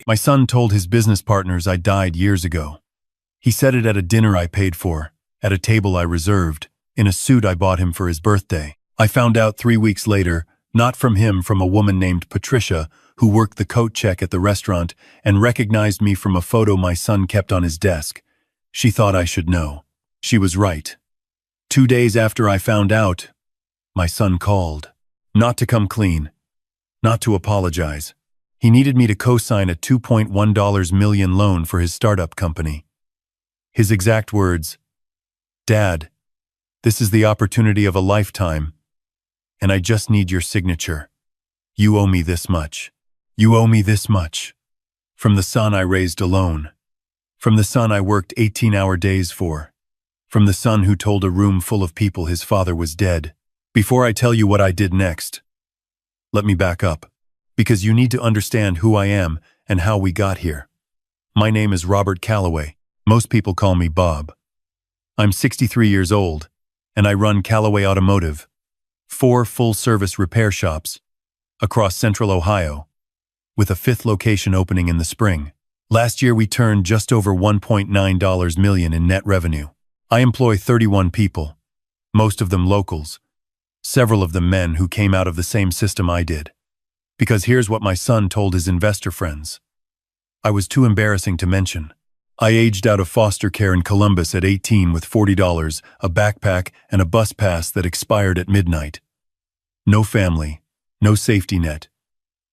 My son told his business partners I died years ago. He said it at a dinner I paid for, at a table I reserved, in a suit I bought him for his birthday. I found out 3 weeks later, not from him, from a woman named Patricia, who worked the coat check at the restaurant and recognized me from a photo my son kept on his desk. She thought I should know. She was right. 2 days after I found out, my son called. Not to come clean. Not to apologize. He needed me to co-sign a $2.1 million loan for his startup company. His exact words, "Dad, this is the opportunity of a lifetime, and I just need your signature. You owe me this much. You owe me this much." From the son I raised alone. From the son I worked 18-hour days for. From the son who told a room full of people his father was dead. Before I tell you what I did next, let me back up, because you need to understand who I am and how we got here. My name is Robert Calloway. Most people call me Bob. I'm 63 years old, and I run Calloway Automotive, 4 full-service repair shops across Central Ohio, with a 5th location opening in the spring. Last year we turned just over $1.9 million in net revenue. I employ 31 people, most of them locals, several of them men who came out of the same system I did. Because here's what my son told his investor friends. I was too embarrassing to mention. I aged out of foster care in Columbus at 18 with $40, a backpack, and a bus pass that expired at midnight. No family, no safety net,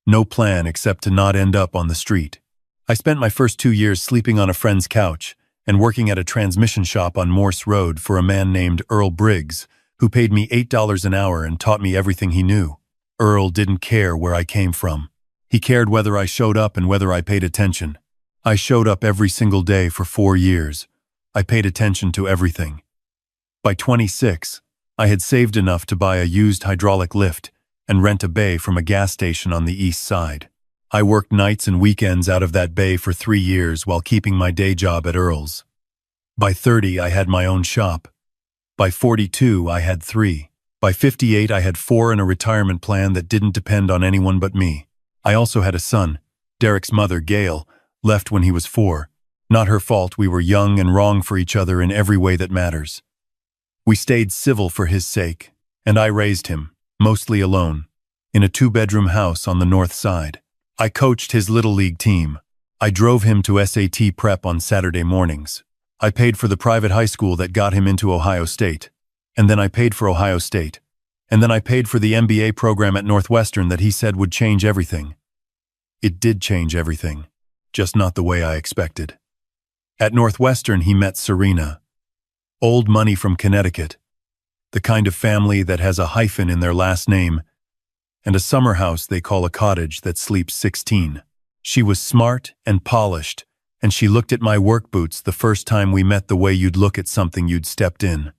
no plan except to not end up on the street. I spent my first 2 years sleeping on a friend's couch and working at a transmission shop on Morse Road for a man named Earl Briggs, who paid me $8 an hour and taught me everything he knew. Earl didn't care where I came from. He cared whether I showed up and whether I paid attention. I showed up every single day for 4 years. I paid attention to everything. By 26, I had saved enough to buy a used hydraulic lift and rent a bay from a gas station on the east side. I worked nights and weekends out of that bay for 3 years while keeping my day job at Earl's. By 30, I had my own shop. By 42, I had 3. By 58, I had 4 and a retirement plan that didn't depend on anyone but me. I also had a son. Derek's mother, Gail, left when he was 4. Not her fault. We were young and wrong for each other in every way that matters. We stayed civil for his sake, and I raised him, mostly alone, in a 2-bedroom house on the north side. I coached his Little League team. I drove him to SAT prep on Saturday mornings. I paid for the private high school that got him into Ohio State. And then I paid for Ohio State. And then I paid for the MBA program at Northwestern that he said would change everything. It did change everything, just not the way I expected. At Northwestern, he met Serena. Old money from Connecticut. The kind of family that has a hyphen in their last name, and a summer house they call a cottage that sleeps 16. She was smart and polished, and she looked at my work boots the first time we met the way you'd look at something you'd stepped in.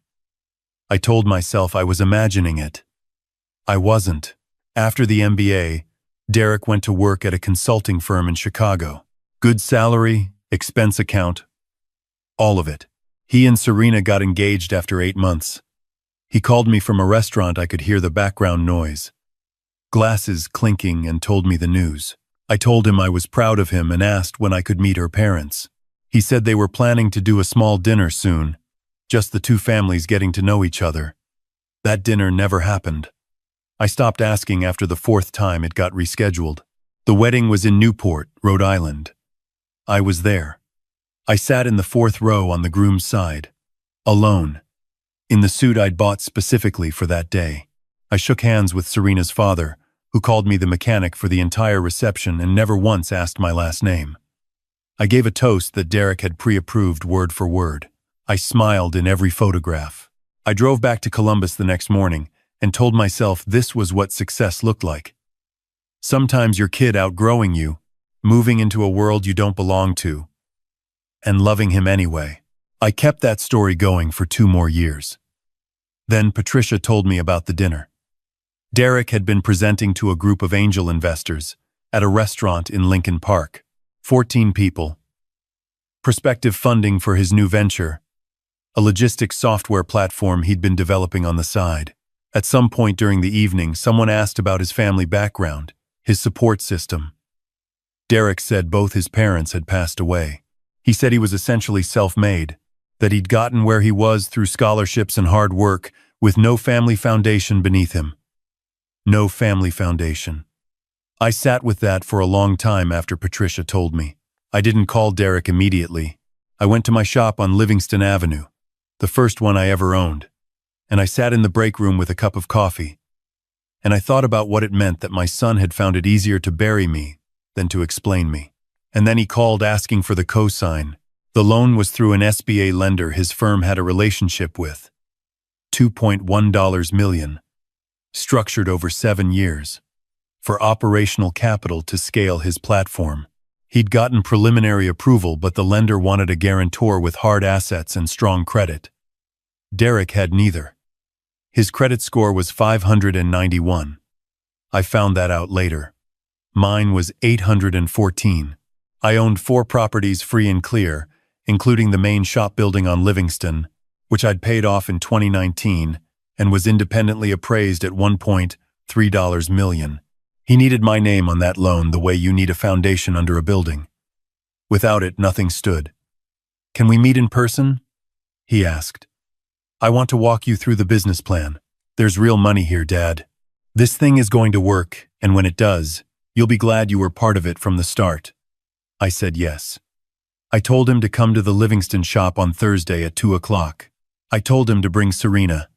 I told myself I was imagining it. I wasn't. After the MBA, Derek went to work at a consulting firm in Chicago. Good salary, expense account, all of it. He and Serena got engaged after 8 months. He called me from a restaurant. I could hear the background noise. Glasses clinking, and told me the news. I told him I was proud of him and asked when I could meet her parents. He said they were planning to do a small dinner soon, just the 2 families getting to know each other. That dinner never happened. I stopped asking after the 4th time it got rescheduled. The wedding was in Newport, Rhode Island. I was there. I sat in the 4th row on the groom's side, alone, in the suit I'd bought specifically for that day. I shook hands with Serena's father, who called me the mechanic for the entire reception and never once asked my last name. I gave a toast that Derek had pre-approved word for word. I smiled in every photograph. I drove back to Columbus the next morning and told myself this was what success looked like. Sometimes your kid outgrowing you, moving into a world you don't belong to, and loving him anyway. I kept that story going for 2 more years. Then Patricia told me about the dinner. Derek had been presenting to a group of angel investors at a restaurant in Lincoln Park. 14 people. Prospective funding for his new venture, a logistics software platform he'd been developing on the side. At some point during the evening, someone asked about his family background, his support system. Derek said both his parents had passed away. He said he was essentially self-made, that he'd gotten where he was through scholarships and hard work, with no family foundation beneath him. No family foundation. I sat with that for a long time after Patricia told me. I didn't call Derek immediately. I went to my shop on Livingston Avenue, the first one I ever owned, and I sat in the break room with a cup of coffee. And I thought about what it meant that my son had found it easier to bury me than to explain me. And then he called asking for the cosign. The loan was through an SBA lender his firm had a relationship with. $2.1 million, structured over 7 years, for operational capital to scale his platform. He'd gotten preliminary approval, but the lender wanted a guarantor with hard assets and strong credit. Derek had neither. His credit score was 591. I found that out later. Mine was 814. I owned 4 properties free and clear, including the main shop building on Livingston, which I'd paid off in 2019 and was independently appraised at $1.3 million. He needed my name on that loan the way you need a foundation under a building. Without it, nothing stood. "Can we meet in person?" he asked. "I want to walk you through the business plan. There's real money here, Dad. This thing is going to work, and when it does, you'll be glad you were part of it from the start." I said yes. I told him to come to the Livingston shop on Thursday at 2 o'clock. I told him to bring Serena.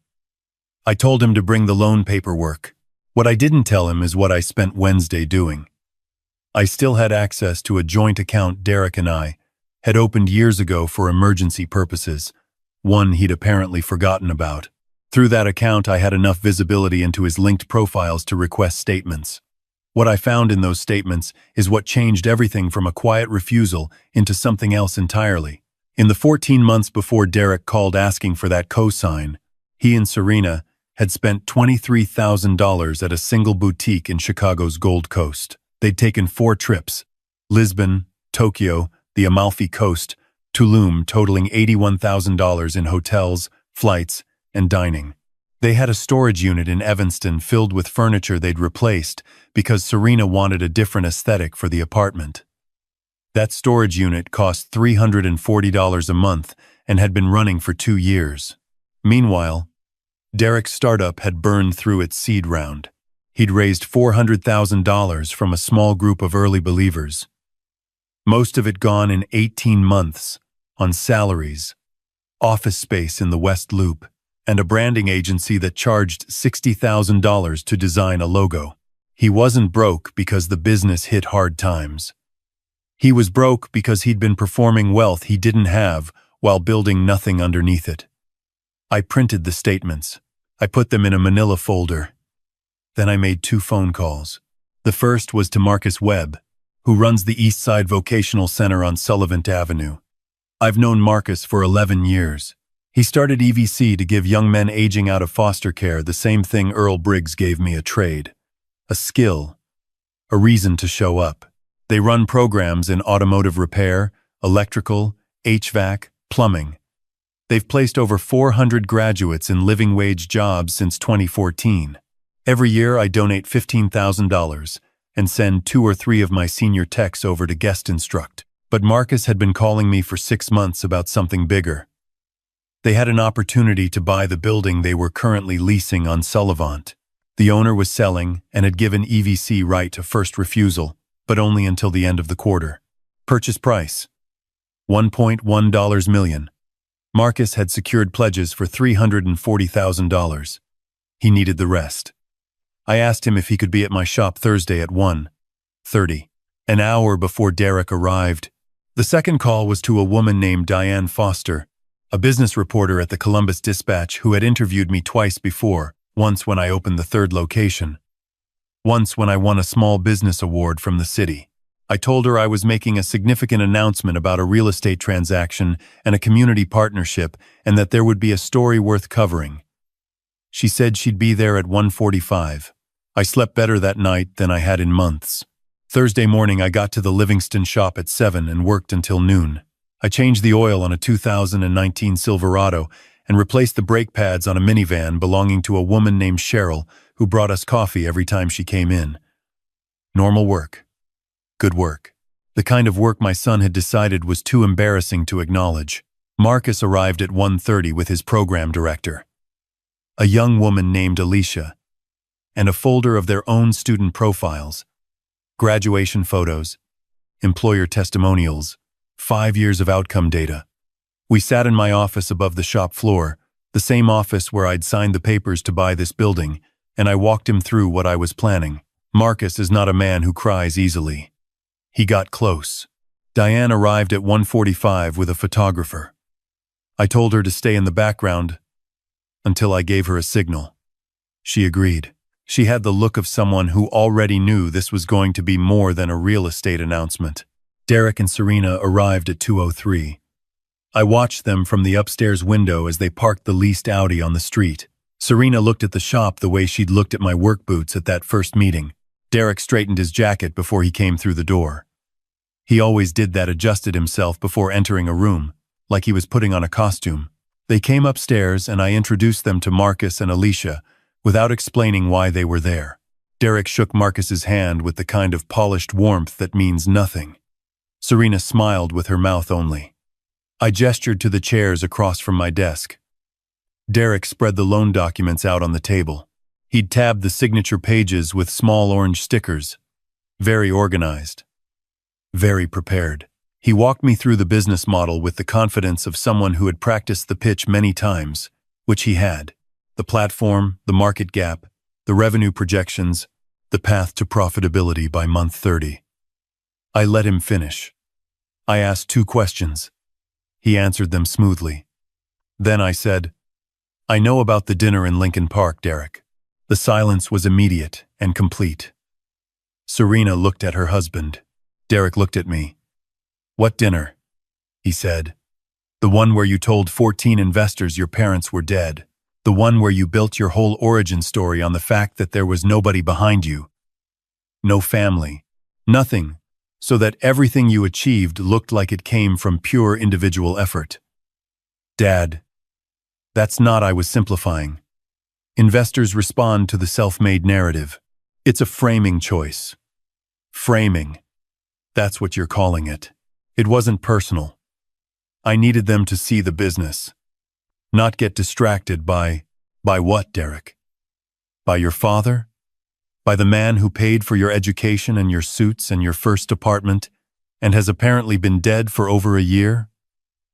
I told him to bring the loan paperwork. What I didn't tell him is what I spent Wednesday doing. I still had access to a joint account Derek and I had opened years ago for emergency purposes, one he'd apparently forgotten about. Through that account, I had enough visibility into his linked profiles to request statements. What I found in those statements is what changed everything from a quiet refusal into something else entirely. In the 14 months before Derek called asking for that cosign, he and Serena had spent $23,000 at a single boutique in Chicago's Gold Coast. They'd taken 4 trips: Lisbon, Tokyo, the Amalfi Coast, Tulum, totaling $81,000 in hotels, flights, and dining. They had a storage unit in Evanston filled with furniture they'd replaced because Serena wanted a different aesthetic for the apartment. That storage unit cost $340 a month and had been running for 2 years. Meanwhile, Derek's startup had burned through its seed round. He'd raised $400,000 from a small group of early believers. Most of it gone in 18 months, on salaries, office space in the West Loop, and a branding agency that charged $60,000 to design a logo. He wasn't broke because the business hit hard times. He was broke because he'd been performing wealth he didn't have while building nothing underneath it. I printed the statements. I put them in a manila folder. Then I made 2 phone calls. The first was to Marcus Webb, who runs the Eastside Vocational Center on Sullivan Avenue. I've known Marcus for 11 years. He started EVC to give young men aging out of foster care the same thing Earl Briggs gave me: a trade, a skill, a reason to show up. They run programs in automotive repair, electrical, HVAC, plumbing. They've placed over 400 graduates in living wage jobs since 2014. Every year I donate $15,000 and send 2 or 3 of my senior techs over to guest instruct. But Marcus had been calling me for 6 months about something bigger. They had an opportunity to buy the building they were currently leasing on Sullivan. The owner was selling and had given EVC right of first refusal, but only until the end of the quarter. Purchase price: $1.1 million. Marcus had secured pledges for $340,000. He needed the rest. I asked him if he could be at my shop Thursday at 1:30, an hour before Derek arrived. The second call was to a woman named Diane Foster, a business reporter at the Columbus Dispatch who had interviewed me twice before, once when I opened the 3rd location, once when I won a small business award from the city. I told her I was making a significant announcement about a real estate transaction and a community partnership, and that there would be a story worth covering. She said she'd be there at 1:45. I slept better that night than I had in months. Thursday morning I got to the Livingston shop at 7 and worked until noon. I changed the oil on a 2019 Silverado and replaced the brake pads on a minivan belonging to a woman named Cheryl who brought us coffee every time she came in. Normal work. Good work. The kind of work my son had decided was too embarrassing to acknowledge. Marcus arrived at 1:30 with his program director, a young woman named Alicia, and a folder of their own student profiles, graduation photos, employer testimonials, 5 years of outcome data. We sat in my office above the shop floor, the same office where I'd signed the papers to buy this building, and I walked him through what I was planning. Marcus is not a man who cries easily. He got close. Diane arrived at 1:45 with a photographer. I told her to stay in the background until I gave her a signal. She agreed. She had the look of someone who already knew this was going to be more than a real estate announcement. Derek and Serena arrived at 2:03. I watched them from the upstairs window as they parked the leased Audi on the street. Serena looked at the shop the way she'd looked at my work boots at that first meeting. Derek straightened his jacket before he came through the door. He always did that, adjusted himself before entering a room, like he was putting on a costume. They came upstairs and I introduced them to Marcus and Alicia without explaining why they were there. Derek shook Marcus's hand with the kind of polished warmth that means nothing. Serena smiled with her mouth only. I gestured to the chairs across from my desk. Derek spread the loan documents out on the table. He'd tabbed the signature pages with small orange stickers. Very organized. Very prepared. He walked me through the business model with the confidence of someone who had practiced the pitch many times, which he had. The platform, the market gap, the revenue projections, the path to profitability by month 30. I let him finish. I asked 2 questions. He answered them smoothly. Then I said, "I know about the dinner in Lincoln Park, Derek." The silence was immediate and complete. Serena looked at her husband. Derek looked at me. "What dinner?" he said. "The one where you told 14 investors your parents were dead. The one where you built your whole origin story on the fact that there was nobody behind you. No family. Nothing. So that everything you achieved looked like it came from pure individual effort." "Dad, that's not," I was simplifying. "Investors respond to the self-made narrative. It's a framing choice." "Framing. That's what you're calling it." It wasn't personal. I needed them to see the business. Not get distracted by what, Derek? By your father? By the man who paid for your education and your suits and your first apartment and has apparently been dead for over a year?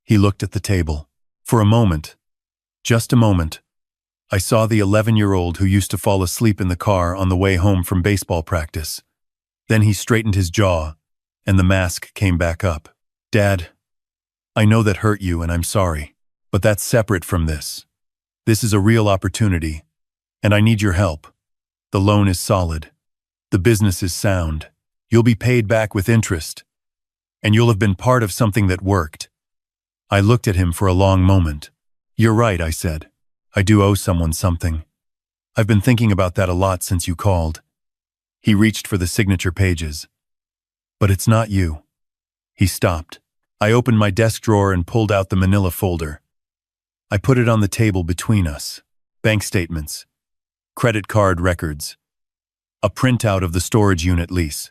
He looked at the table. For a moment, just a moment, I saw the 11-year-old who used to fall asleep in the car on the way home from baseball practice. Then he straightened his jaw, and the mask came back up. "Dad, I know that hurt you and I'm sorry, but that's separate from this. This is a real opportunity, and I need your help. The loan is solid. The business is sound. You'll be paid back with interest, and you'll have been part of something that worked." I looked at him for a long moment. "You're right," I said. "I do owe someone something. I've been thinking about that a lot since you called." He reached for the signature pages. "But it's not you." He stopped. I opened my desk drawer and pulled out the manila folder. I put it on the table between us. Bank statements, credit card records, a printout of the storage unit lease.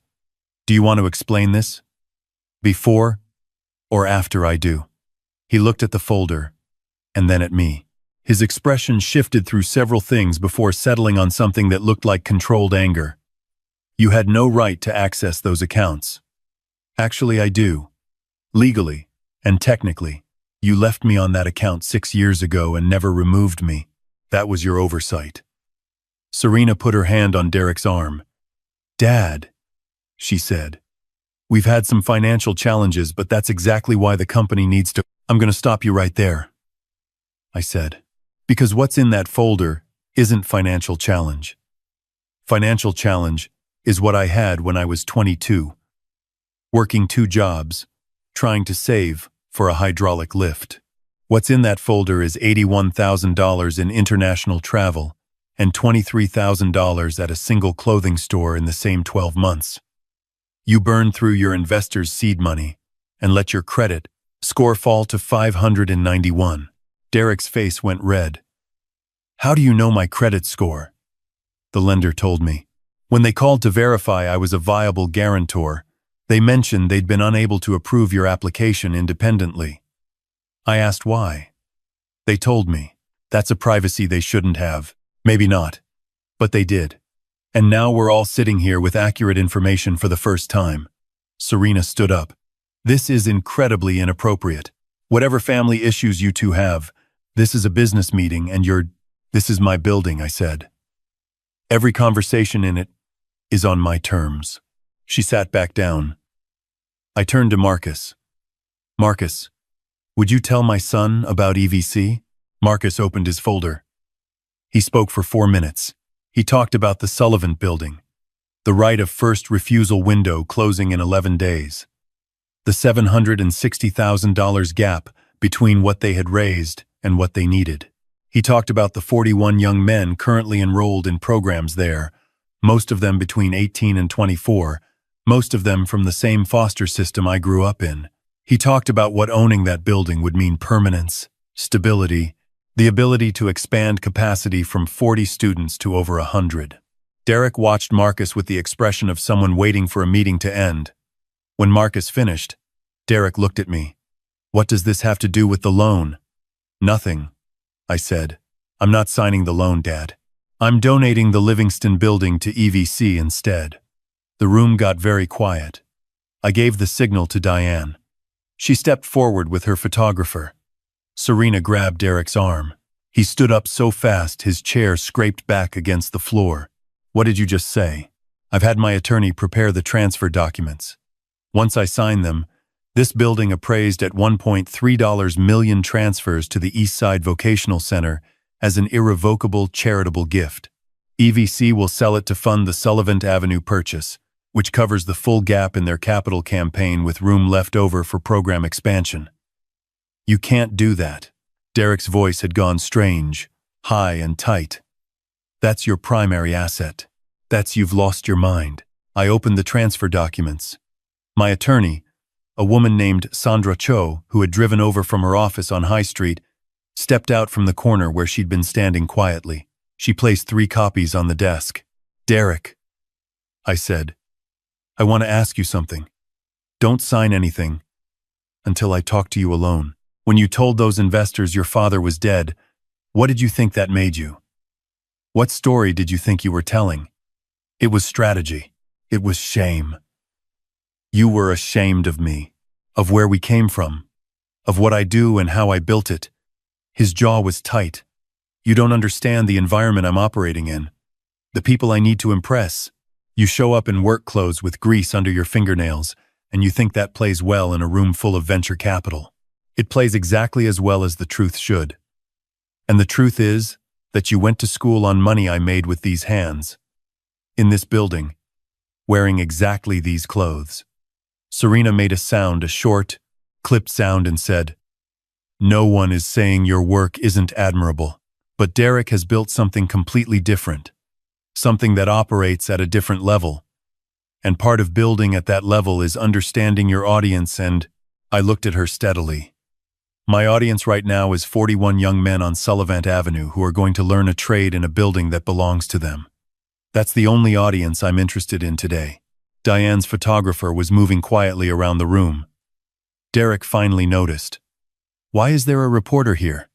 "Do you want to explain this? Before or after I do?" He looked at the folder and then at me. His expression shifted through several things before settling on something that looked like controlled anger. "You had no right to access those accounts." "Actually, I do. Legally and technically. You left me on that account 6 years ago and never removed me. That was your oversight." Serena put her hand on Derek's arm. "Dad," she said, "we've had some financial challenges, but that's exactly why the company needs to—" "I'm going to stop you right there," I said, "because what's in that folder isn't financial challenge. Financial challenge is what I had when I was 22, working 2 jobs, trying to save for a hydraulic lift. What's in that folder is $81,000 in international travel and $23,000 at a single clothing store in the same 12 months. You burn through your investors' seed money and let your credit score fall to 591. Derek's face went red. "How do you know my credit score?" The lender told me. "When they called to verify I was a viable guarantor, They mentioned they'd been unable to approve your application independently. I asked why. They told me. That's a privacy they shouldn't have. Maybe not. But they did. And now we're all sitting here with accurate information for the first time. Serena stood up. This is incredibly inappropriate. Whatever family issues you two have, this is a business meeting and this is my building, I said. Every conversation in it is on my terms. She sat back down. I turned to Marcus. Marcus, would you tell my son about EVC? Marcus opened his folder. He spoke for 4 minutes. He talked about the Sullivan building, the right of first refusal window closing in 11 days, the $760,000 gap between what they had raised and what they needed. He talked about the 41 young men currently enrolled in programs there, most of them between 18 and 24, most of them from the same foster system I grew up in. He talked about what owning that building would mean: permanence, stability, the ability to expand capacity from 40 students to over 100. Derek watched Marcus with the expression of someone waiting for a meeting to end. When Marcus finished, Derek looked at me. What does this have to do with the loan? Nothing, I said. I'm not signing the loan, Dad. I'm donating the Livingston building to EVC instead. The room got very quiet. I gave the signal to Diane. She stepped forward with her photographer. Serena grabbed Derek's arm. He stood up so fast his chair scraped back against the floor. What did you just say? I've had my attorney prepare the transfer documents. Once I sign them, this building appraised at $1.3 million transfers to the Eastside Vocational Center as an irrevocable charitable gift. EVC will sell it to fund the Sullivan Avenue purchase, which covers the full gap in their capital campaign with room left over for program expansion. You can't do that. Derek's voice had gone strange, high and tight. That's your primary asset. You've lost your mind. I opened the transfer documents. My attorney, a woman named Sandra Cho, who had driven over from her office on High Street, stepped out from the corner where she'd been standing quietly. She placed 3 copies on the desk. Derek, I said, I want to ask you something. Don't sign anything until I talk to you alone. When you told those investors your father was dead, what did you think that made you? What story did you think you were telling? It was strategy. It was shame. You were ashamed of me, of where we came from, of what I do and how I built it. His jaw was tight. You don't understand the environment I'm operating in, the people I need to impress. You show up in work clothes with grease under your fingernails, and you think that plays well in a room full of venture capital. It plays exactly as well as the truth should. And the truth is that you went to school on money I made with these hands, in this building, wearing exactly these clothes. Serena made a short, clipped sound and said, No one is saying your work isn't admirable, but Derek has built something completely different, something that operates at a different level. And part of building at that level is understanding your audience, and I looked at her steadily. My audience right now is 41 young men on Sullivan Avenue who are going to learn a trade in a building that belongs to them. That's the only audience I'm interested in today. Diane's photographer was moving quietly around the room. Derek finally noticed. Why is there a reporter here?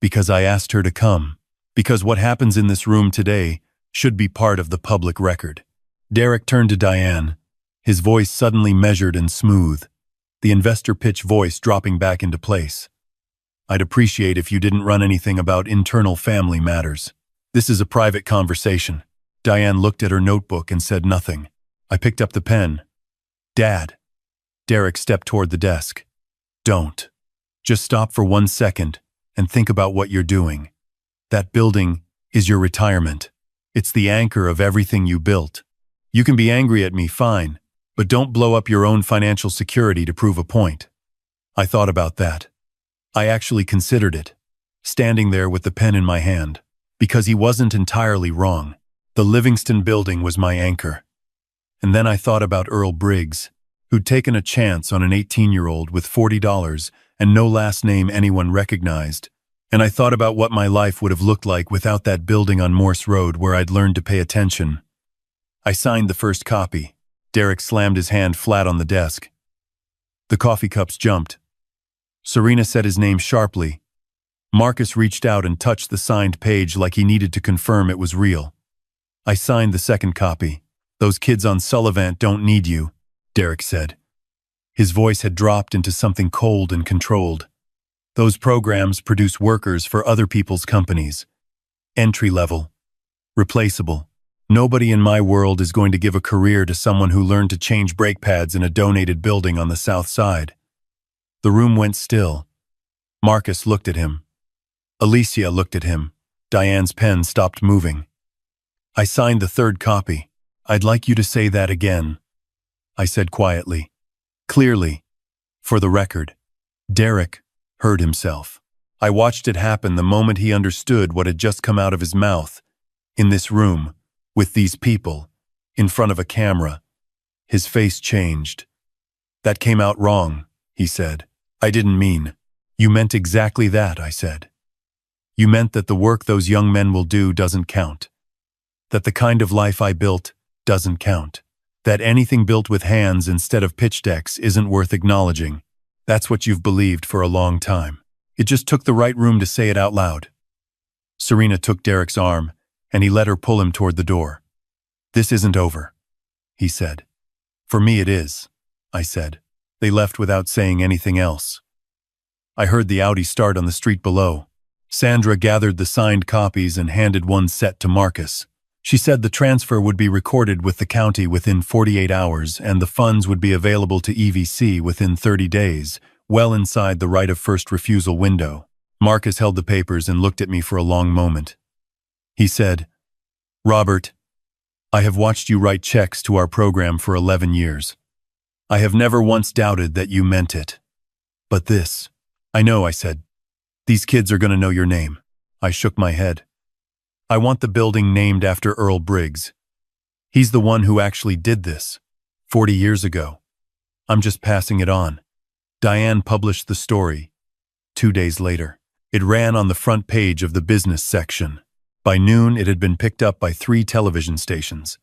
Because I asked her to come. Because what happens in this room today should be part of the public record. Derek turned to Diane, his voice suddenly measured and smooth, the investor pitch voice dropping back into place. I'd appreciate if you didn't run anything about internal family matters. This is a private conversation. Diane looked at her notebook and said nothing. I picked up the pen. Dad. Derek stepped toward the desk. Don't. Just stop for 1 second and think about what you're doing. That building is your retirement. It's the anchor of everything you built. You can be angry at me, fine, but don't blow up your own financial security to prove a point. I thought about that. I actually considered it, standing there with the pen in my hand, because he wasn't entirely wrong. The Livingston building was my anchor. And then I thought about Earl Briggs, who'd taken a chance on an 18-year-old with $40 and no last name anyone recognized. And I thought about what my life would have looked like without that building on Morse Road where I'd learned to pay attention. I signed the first copy. Derek slammed his hand flat on the desk. The coffee cups jumped. Serena said his name sharply. Marcus reached out and touched the signed page like he needed to confirm it was real. I signed the second copy. "Those kids on Sullivant don't need you," Derek said. His voice had dropped into something cold and controlled. "Those programs produce workers for other people's companies. Entry level. Replaceable. Nobody in my world is going to give a career to someone who learned to change brake pads in a donated building on the south side." The room went still. Marcus looked at him. Alicia looked at him. Diane's pen stopped moving. "I signed the third copy. I'd like you to say that again," I said quietly. "Clearly. For the record." Derek heard himself. I watched it happen the moment he understood what had just come out of his mouth. In this room, with these people, in front of a camera, his face changed. "That came out wrong," he said. "I didn't mean." "You meant exactly that," I said. "You meant that the work those young men will do doesn't count. That the kind of life I built doesn't count. That anything built with hands instead of pitch decks isn't worth acknowledging. That's what you've believed for a long time. It just took the right room to say it out loud." Serena took Derek's arm, and he let her pull him toward the door. "This isn't over," he said. "For me it is," I said. They left without saying anything else. I heard the Audi start on the street below. Sandra gathered the signed copies and handed one set to Marcus. She said the transfer would be recorded with the county within 48 hours and the funds would be available to EVC within 30 days, well inside the right of first refusal window. Marcus held the papers and looked at me for a long moment. He said, "Robert, I have watched you write checks to our program for 11 years. I have never once doubted that you meant it. But this—" "I know," I said. "These kids are going to know your name." I shook my head. "I want the building named after Earl Briggs. He's the one who actually did this, 40 years ago. I'm just passing it on." Diane published the story 2 days later. It ran on the front page of the business section. By noon, it had been picked up by 3 television stations.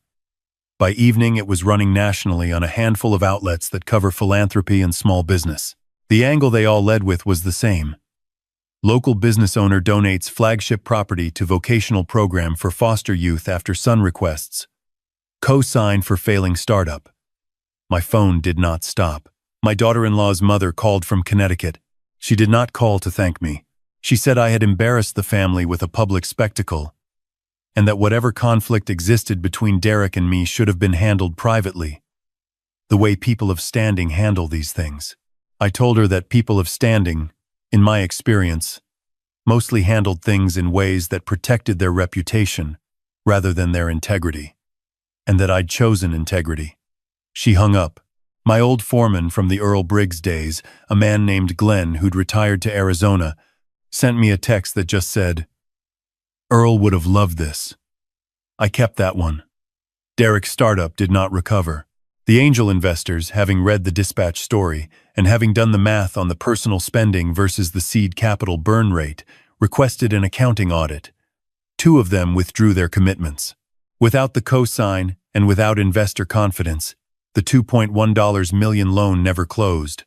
By evening, it was running nationally on a handful of outlets that cover philanthropy and small business. The angle they all led with was the same. Local business owner donates flagship property to vocational program for foster youth after son requests. Co-sign for failing startup. My phone did not stop. My daughter-in-law's mother called from Connecticut. She did not call to thank me. She said I had embarrassed the family with a public spectacle, and that whatever conflict existed between Derek and me should have been handled privately, the way people of standing handle these things. I told her that people of standing, in my experience, mostly handled things in ways that protected their reputation rather than their integrity, and that I'd chosen integrity. She hung up. My old foreman from the Earl Briggs days, a man named Glenn who'd retired to Arizona, sent me a text that just said, "Earl would have loved this." I kept that one. Derek's startup did not recover. The angel investors, having read the dispatch story and having done the math on the personal spending versus the seed capital burn rate, requested an accounting audit. 2 of them withdrew their commitments. Without the cosign and without investor confidence, the $2.1 million loan never closed.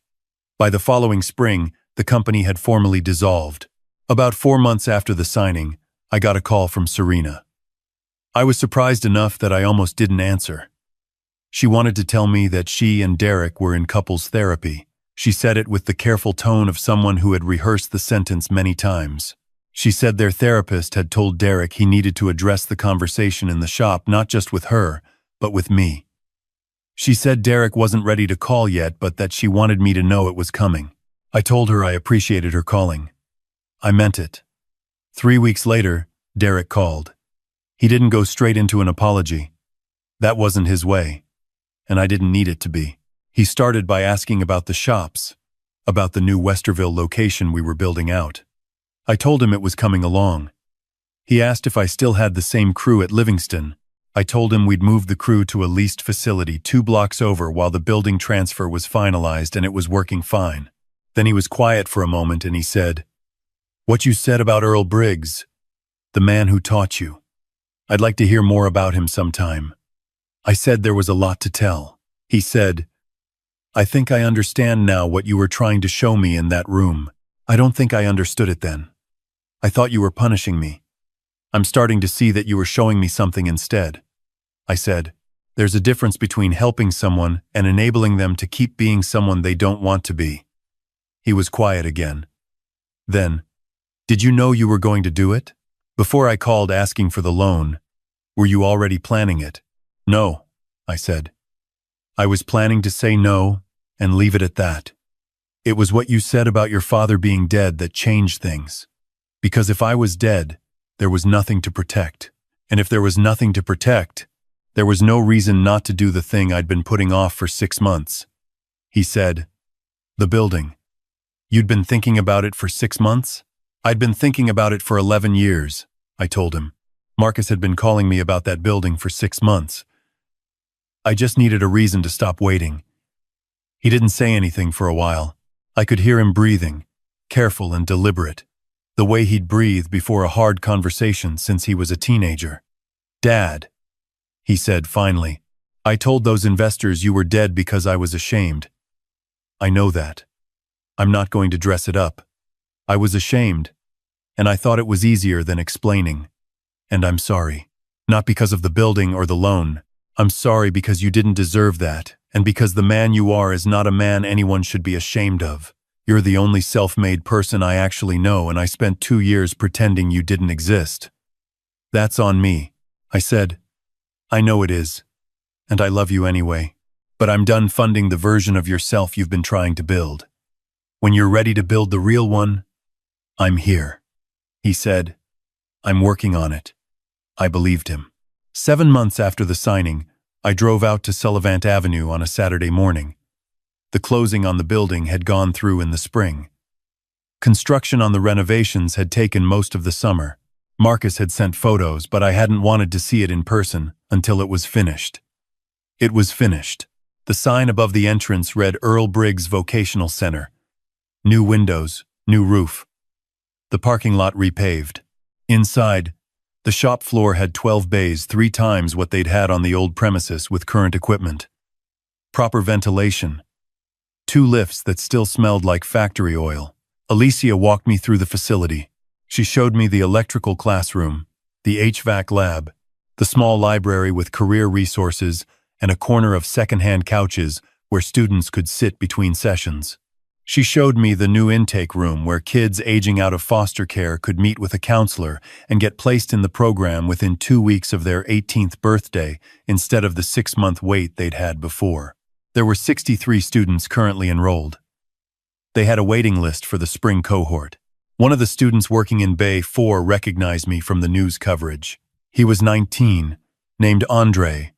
By the following spring, the company had formally dissolved. About 4 months after the signing, I got a call from Serena. I was surprised enough that I almost didn't answer. She wanted to tell me that she and Derek were in couples therapy. She said it with the careful tone of someone who had rehearsed the sentence many times. She said their therapist had told Derek he needed to address the conversation in the shop not just with her, but with me. She said Derek wasn't ready to call yet, but that she wanted me to know it was coming. I told her I appreciated her calling. I meant it. 3 weeks later, Derek called. He didn't go straight into an apology. That wasn't his way, and I didn't need it to be. He started by asking about the shops, about the new Westerville location we were building out. I told him it was coming along. He asked if I still had the same crew at Livingston. I told him we'd moved the crew to a leased facility 2 blocks over while the building transfer was finalized and it was working fine. Then he was quiet for a moment and he said, "What you said about Earl Briggs, the man who taught you. I'd like to hear more about him sometime." I said there was a lot to tell. He said, "I think I understand now what you were trying to show me in that room. I don't think I understood it then. I thought you were punishing me. I'm starting to see that you were showing me something instead." I said, "There's a difference between helping someone and enabling them to keep being someone they don't want to be." He was quiet again. Then, "Did you know you were going to do it? Before I called asking for the loan, were you already planning it?" "No," I said. "I was planning to say no and leave it at that. It was what you said about your father being dead that changed things. Because if I was dead, there was nothing to protect. And if there was nothing to protect, there was no reason not to do the thing I'd been putting off for 6 months." He said, "The building. You'd been thinking about it for 6 months?" "I'd been thinking about it for 11 years, I told him. "Marcus had been calling me about that building for 6 months. I just needed a reason to stop waiting." He didn't say anything for a while. I could hear him breathing, careful and deliberate, the way he'd breathe before a hard conversation since he was a teenager. "Dad," he said finally, "I told those investors you were dead because I was ashamed. I know that. I'm not going to dress it up. I was ashamed, and I thought it was easier than explaining. And I'm sorry. Not because of the building or the loan. I'm sorry because you didn't deserve that, and because the man you are is not a man anyone should be ashamed of. You're the only self-made person I actually know, and I spent 2 years pretending you didn't exist. That's on me." I said, "I know it is, and I love you anyway, but I'm done funding the version of yourself you've been trying to build. When you're ready to build the real one, I'm here." He said, "I'm working on it." I believed him. 7 months after the signing, I drove out to Sullivan Avenue on a Saturday morning. The closing on the building had gone through in the spring. Construction on the renovations had taken most of the summer. Marcus had sent photos, but I hadn't wanted to see it in person until it was finished. It was finished. The sign above the entrance read Earl Briggs Vocational Center. New windows, new roof. The parking lot repaved. Inside, the shop floor had 12 bays, 3 times what they'd had on the old premises with current equipment. Proper ventilation. 2 lifts that still smelled like factory oil. Alicia walked me through the facility. She showed me the electrical classroom, the HVAC lab, the small library with career resources, and a corner of second-hand couches where students could sit between sessions. She showed me the new intake room where kids aging out of foster care could meet with a counselor and get placed in the program within 2 weeks of their 18th birthday instead of the 6-month wait they'd had before. There were 63 students currently enrolled. They had a waiting list for the spring cohort. One of the students working in Bay 4 recognized me from the news coverage. He was 19, named Andre,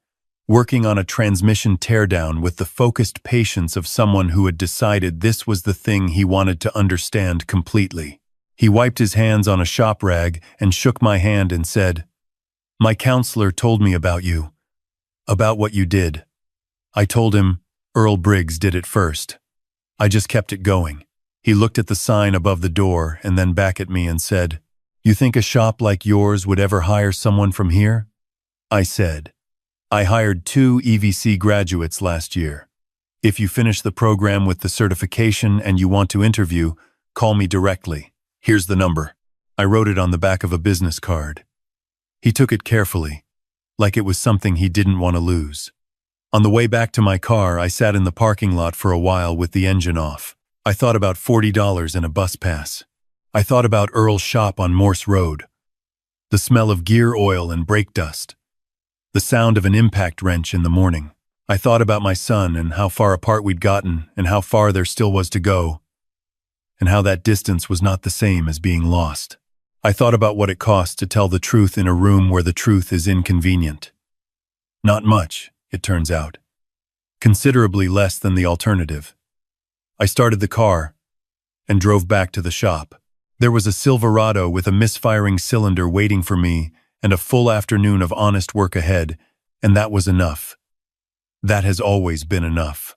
working on a transmission teardown with the focused patience of someone who had decided this was the thing he wanted to understand completely. He wiped his hands on a shop rag and shook my hand and said, "My counselor told me about you, about what you did." I told him Earl Briggs did it first. I just kept it going. He looked at the sign above the door and then back at me and said, "You think a shop like yours would ever hire someone from here?" I said, "I hired 2 EVC graduates last year. If you finish the program with the certification and you want to interview, call me directly. Here's the number." I wrote it on the back of a business card. He took it carefully, like it was something he didn't want to lose. On the way back to my car, I sat in the parking lot for a while with the engine off. I thought about $40 and a bus pass. I thought about Earl's shop on Morse Road. The smell of gear oil and brake dust. The sound of an impact wrench in the morning. I thought about my son and how far apart we'd gotten and how far there still was to go, and how that distance was not the same as being lost. I thought about what it cost to tell the truth in a room where the truth is inconvenient. Not much, it turns out. Considerably less than the alternative. I started the car and drove back to the shop. There was a Silverado with a misfiring cylinder waiting for me and a full afternoon of honest work ahead, and that was enough. That has always been enough.